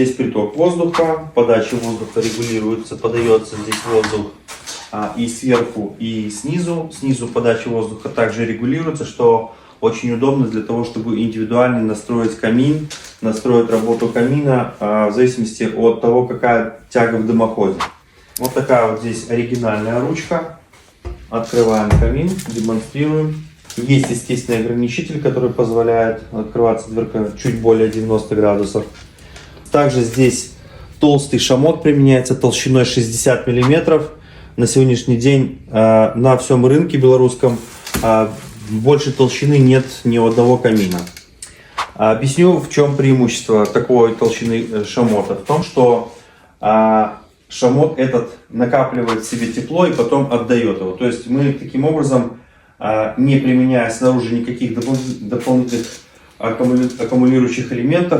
Здесь приток воздуха, подача воздуха регулируется, подается здесь воздух и сверху, и снизу. Снизу подача воздуха также регулируется, что очень удобно для того, чтобы индивидуально настроить камин, настроить работу камина в зависимости от того, какая тяга в дымоходе. Вот такая вот здесь оригинальная ручка. Открываем камин, демонстрируем. Есть, естественно, ограничитель, который позволяет открываться дверка чуть более 90 градусов. Также здесь толстый шамот применяется толщиной 60 мм. На сегодняшний день на всем рынке белорусском больше толщины нет ни у одного камина. Объясню, в чем преимущество такой толщины шамота. В том, что шамот этот накапливает в себе тепло и потом отдает его. То есть мы таким образом, не применяя снаружи никаких дополнительных аккумулирующих элементов,